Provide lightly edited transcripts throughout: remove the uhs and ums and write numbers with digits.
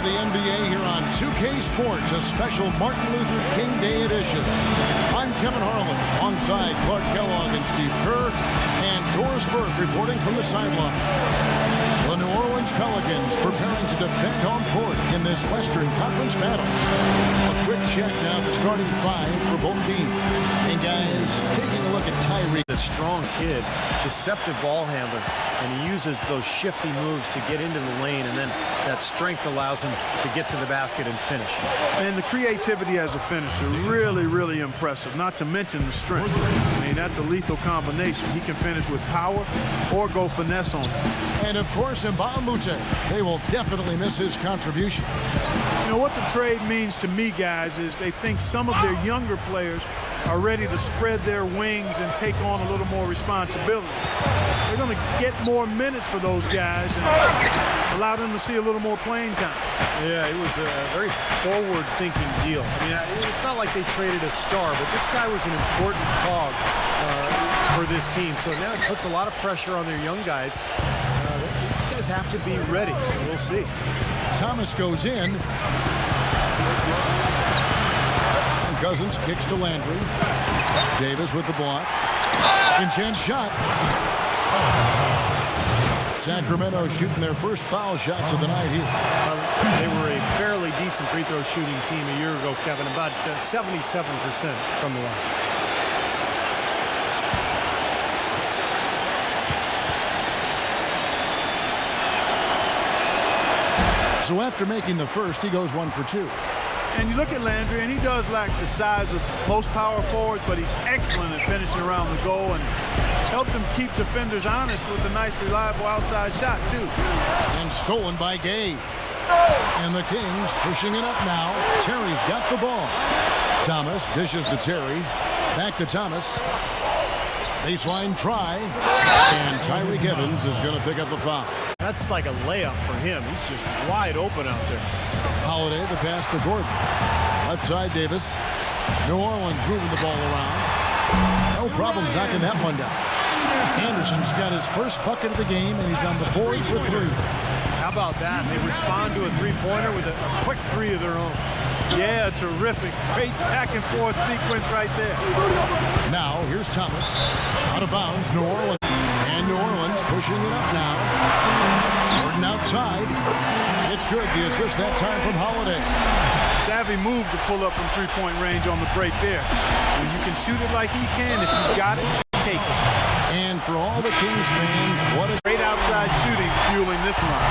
with the NBA here on 2K Sports, a special Martin Luther King Day edition. I'm Kevin Harlan, alongside Clark Kellogg and Steve Kerr, and Doris Burke reporting from the sideline. The New Orleans Pelicans preparing to defend home court in this Western Conference battle. A quick check now the starting five for both teams. And guys, taking a look at Tyree. A strong kid, deceptive ball handler, and he uses those shifty moves to get into the lane, and then that strength allows him to get to the basket and finish. And the creativity as a finisher, really impressive, not to mention the strength. I mean, that's a lethal combination. He can finish with power or go finesse on it. And of course, Mbamute, they will definitely miss his contribution. You know what the trade means to me, guys, is they think some of their younger players are ready to spread their wings and take on a little more responsibility. They're going to get more minutes for those guys and allow them to see a little more playing time. Yeah, it was a very forward-thinking deal. I mean, it's not like they traded a star, but this guy was an important cog for this team. So now it puts a lot of pressure on their young guys. These guys have to be ready. We'll see. Thomas goes in. Cousins kicks to Landry. Davis with the block. Intense shot. Sacramento shooting their first foul shots of the night here. They were a fairly decent free throw shooting team a year ago, Kevin, about 77% from the line. So after making the first, he goes 1 for 2. And you look at Landry, and he does lack the size of most power forwards, but he's excellent at finishing around the goal and helps him keep defenders honest with a nice, reliable outside shot, too. And stolen by Gay. And the Kings pushing it up now. Terry's got the ball. Thomas dishes to Terry. Back to Thomas. Baseline try. And Tyreek Evans is going to pick up the foul. That's like a layup for him. He's just wide open out there. Holiday, the pass to Gordon. Left side, Davis. New Orleans moving the ball around. No problems knocking that one down. Anderson's got his first bucket of the game, and he's on the board for 3. How about that? They respond to a three-pointer with a quick three of their own. Yeah, terrific. Great back-and-forth sequence right there. Now, here's Thomas. Out of bounds, New Orleans. And New Orleans pushing it up now. Gordon outside. It's good. The assist that time from Holiday. Savvy move to pull up from three-point range on the break there. When you can shoot it like he can, if you got it, take it. And for all the Kings fans, what a great outside shooting fueling this run.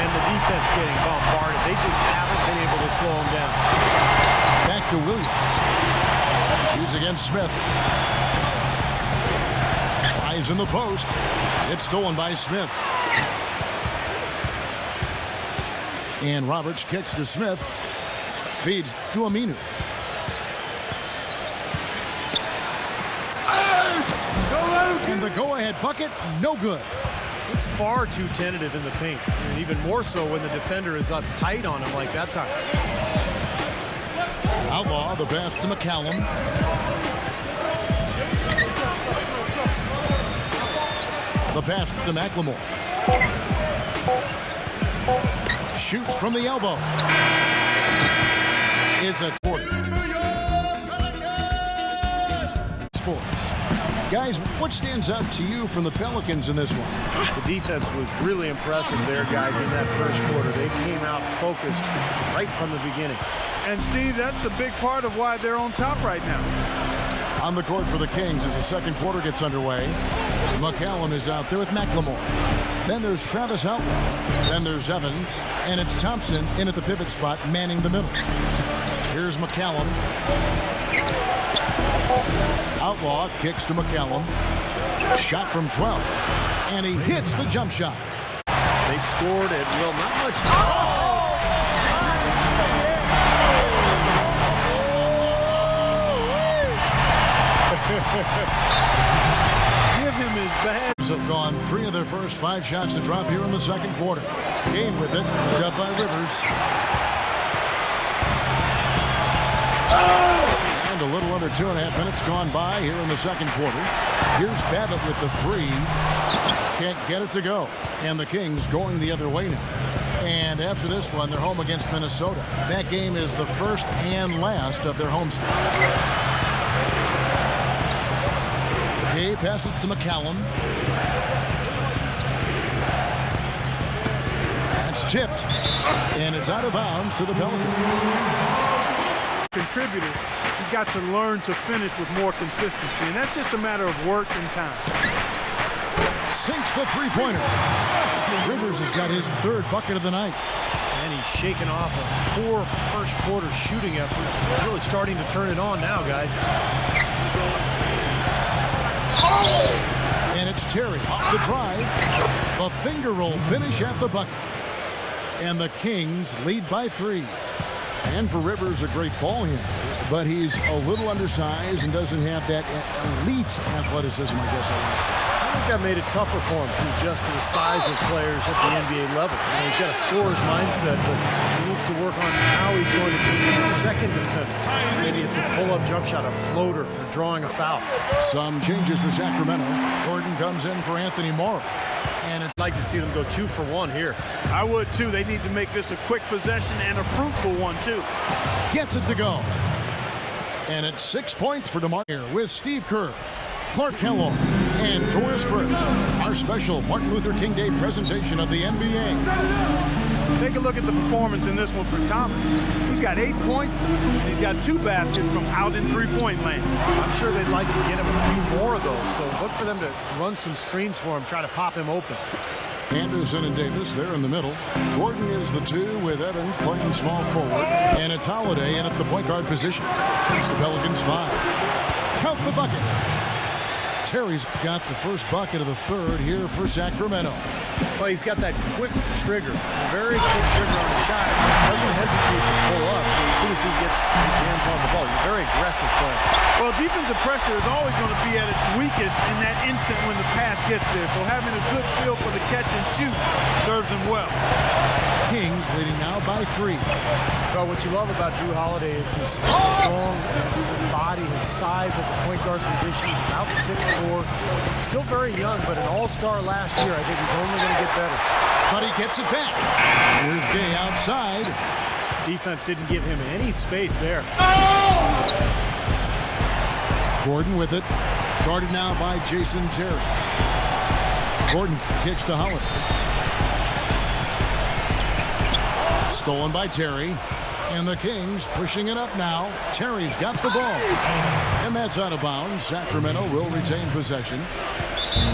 And the defense getting bombarded. They just haven't been able to slow him down. Back to Williams. He's against Smith. Tries in the post. It's stolen by Smith. And Roberts kicks to Smith. Feeds to Aminu. And the go-ahead bucket, no good. It's far too tentative in the paint. And even more so when the defender is up tight on him like that time. Outlaw, the pass to McCallum. The pass to McLemore. Shoots from the elbow. It's a quarter. Sports. Guys, what stands out to you from the Pelicans in this one? The defense was really impressive there, guys, in that first quarter. They came out focused right from the beginning. And, Steve, that's a big part of why they're on top right now. On the court for the Kings as the second quarter gets underway. McCallum is out there with McLemore. Then there's Travis Outlaw. Then there's Evans. And it's Thompson in at the pivot spot, manning the middle. Here's McCallum. Outlaw kicks to McCallum. Shot from 12. And he hits the jump shot. They scored at will. Not much. Give him his bad. Have gone 3 of their first 5 shots to drop here in the second quarter. Game with it, cut by Rivers. And a little under 2.5 minutes gone by here in the second quarter. Here's Babbitt with the 3. Can't get it to go. And the Kings going the other way now. And after this one, they're home against Minnesota. That game is the first and last of their homestand. Gay passes to McCallum. That's tipped. And it's out of bounds to the Pelicans. Contributor, he's got to learn to finish with more consistency, and that's just a matter of work and time. Sinks the three-pointer. Rivers has got his third bucket of the night. And he's shaken off a poor first quarter shooting effort. He's really starting to turn it on now, guys. And it's Terry off the drive. A finger roll finish at the bucket. And the Kings lead by 3. And for Rivers, a great ball handler, but he's a little undersized and doesn't have that elite athleticism, I guess I would say. I think that made it tougher for him to adjust to the size of players at the NBA level. He's got a scorer's mindset, but he needs to work on how he's going to be the second defender. Maybe it's a pull-up jump shot, a floater, or drawing a foul. Some changes for Sacramento. Gordon comes in for Anthony Morrow. And I'd like to see them go 2 for 1 here. I would too. They need to make this a quick possession and a fruitful one too. Gets it to go. And it's 6 points for DeMar with Steve Kerr, Clark Kellogg, and Doris Burke. Our special Martin Luther King Day presentation of the NBA. Take a look at the performance in this one for Thomas. He's got 8 points, and he's got 2 baskets from out in three-point land. I'm sure they'd like to get him a few more of those, so look for them to run some screens for him, try to pop him open. Anderson and Davis there in the middle. Gordon is the 2 with Evans playing small forward. And it's Holiday in at the point guard position. It's the Pelicans 5. Count the bucket. Terry's got the first bucket of the third here for Sacramento. Well, he's got that quick trigger, a very quick trigger on the shot. Doesn't hesitate to pull up as soon as he gets his hands on the ball. He's a very aggressive player. Well, defensive pressure is always going to be at its weakest in that instant when the pass gets there. So having a good feel for the catch and shoot serves him well. Kings leading now by 3. Well, what you love about Drew Holiday is his strong body, his size at the point guard position. He's about 6'4", still very young, but an all-star last year. I think he's only going to get better. But he gets it back. Here's Gay outside. Defense didn't give him any space there. Gordon with it. Guarded now by Jason Terry. Gordon kicks to Holiday. Stolen by Terry. And the Kings pushing it up now. Terry's got the ball. And that's out of bounds. Sacramento will retain possession.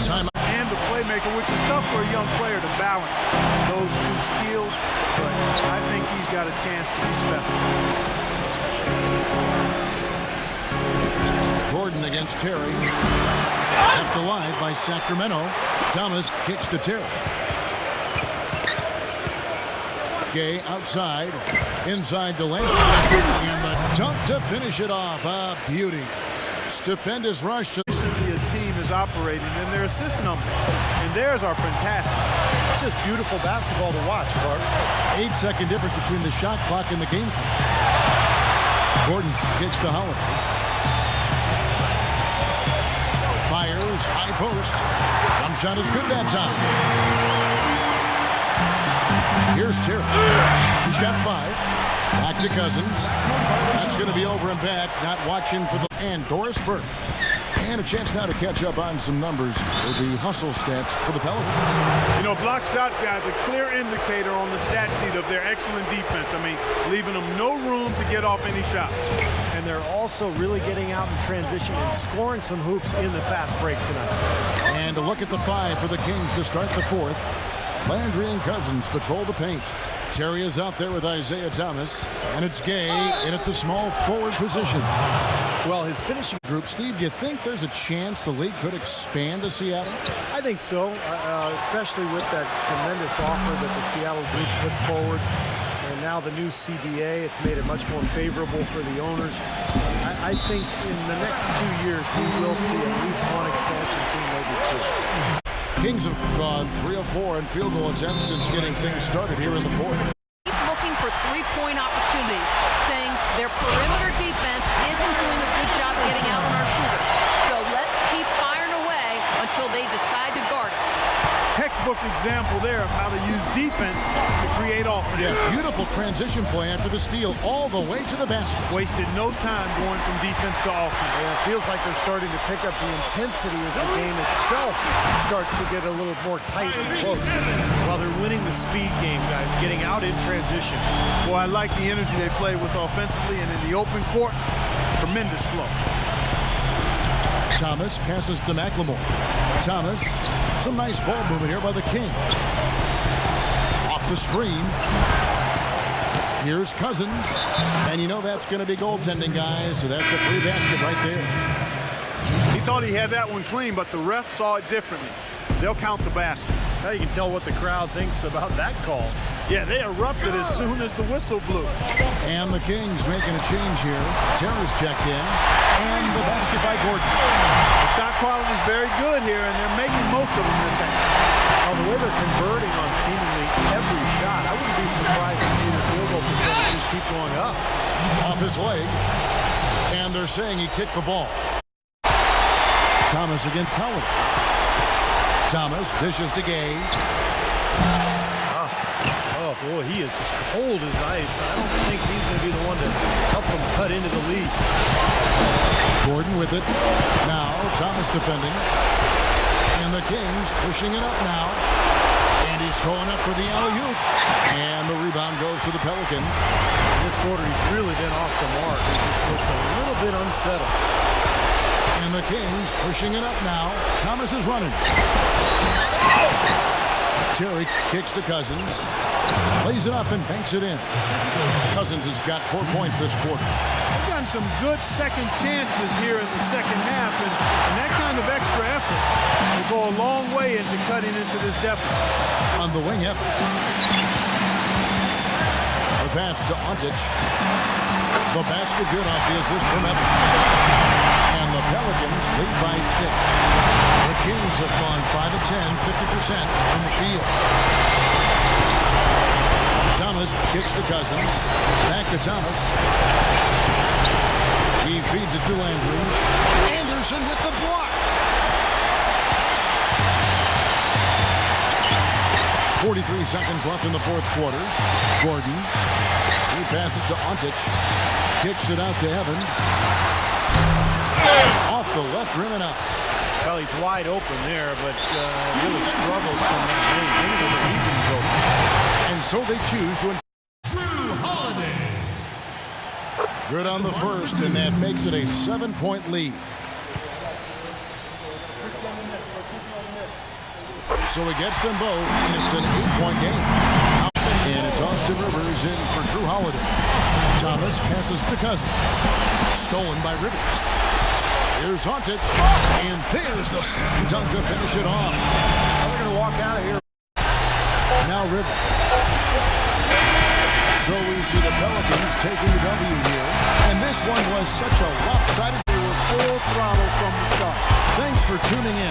Time. And the playmaker, which is tough for a young player to balance those 2 skills. But I think he's got a chance to be special. Gordon against Terry. Kept alive by Sacramento. Thomas kicks to Terry. Gay outside, inside to Lane, and the dunk to finish it off. A beauty. Stupendous rush. The team is operating, and their assist numbers, and theirs are fantastic. It's just beautiful basketball to watch, Clark. 8-second difference between the shot clock and the game clock. Gordon kicks to Holiday. Fires, high post. Jump shot is good that time. Here's Terry. He's got 5. Back to Cousins. That's going to be over and back. Not watching for the... And Doris Burke. And a chance now to catch up on some numbers with the hustle stats for the Pelicans. You know, block shots, guys, a clear indicator on the stat sheet of their excellent defense. I mean, leaving them no room to get off any shots. And they're also really getting out in transition and scoring some hoops in the fast break tonight. And a look at the 5 for the Kings to start the 4th. Landry and Cousins patrol the paint. Terry is out there with Isaiah Thomas, and it's Gay in at the small forward position. Well, his finishing group, Steve, do you think there's a chance the league could expand to Seattle? I think so, especially with that tremendous offer that the Seattle group put forward. And now the new CBA, it's made it much more favorable for the owners. I think in the next few years, we will see at least one expansion team, maybe 2. Kings have gone 3 of 4 in field goal attempts since getting things started here in the 4th. Keep looking for three-point opportunities, saying their perimeter defense isn't doing a good job getting out on our shooters. So let's keep firing away until they decide to guard us. Textbook example there of how to use defense to create offense. Yes, beautiful transition play after the steal all the way to the basket. Wasted no time going from defense to offense. Yeah, it feels like they're starting to pick up the intensity as the game itself starts to get a little more tight and close. While they're winning the speed game, guys, getting out in transition. Boy, I like the energy they play with offensively, and in the open court, tremendous flow. Thomas passes to McLemore. Thomas, some nice ball movement here by the Kings. Off the screen. Here's Cousins. And you know that's going to be goaltending, guys, so that's a free basket right there. He thought he had that one clean, but the ref saw it differently. They'll count the basket. Now you can tell what the crowd thinks about that call. Yeah, they erupted as soon as the whistle blew. And the Kings making a change here. Terrace checked in. And the basket by Gordon. The shot quality is very good here, and they're making most of them this half. Now, the way they're converting on seemingly every shot, I wouldn't be surprised to see the field goal percentages keep going up. Off his leg. And they're saying he kicked the ball. Thomas against Howard. Thomas dishes to Gay. Oh, boy, he is just cold as ice. I don't think he's going to be the one to help them cut into the lead. Gordon with it. Now Thomas defending. And the Kings pushing it up now. And he's going up for the alley-oop. And the rebound goes to the Pelicans. In this quarter, he's really been off the mark. He just looks a little bit unsettled. And the Kings pushing it up now. Thomas is running. Terry kicks to Cousins. Lays it up and banks it in. Cousins has got 4 points this quarter. They've gotten some good second chances here in the second half, and that kind of extra effort will go a long way into cutting into this deficit. On the wing effort. The pass to Ontic. The basket good off the assist from Evans. And the Pelicans lead by 6. The Kings have gone 5 of 10, 50% from the field. Thomas kicks to Cousins. Back to Thomas. He feeds it to Landry. Anderson with the block. 43 seconds left in the fourth quarter. Gordon. He passes to Ontic. Kicks it out to Evans. Off the left rim and out. Well, he's wide open there, but really struggles from that range. And so they choose to... Drew Holiday. Good on the first, and that makes it a 7-point lead. So he gets them both, and it's an 8-point game. And it's Austin Rivers in for Drew Holiday. Thomas passes to Cousins. Stolen by Rivers. Here's Ontic, and there's the dunk to finish it off. They're going to walk out of here. Now Rivers. So we see the Pelicans taking the W here. And this one was such a lopsided. They were full throttle from the start. Thanks for tuning in.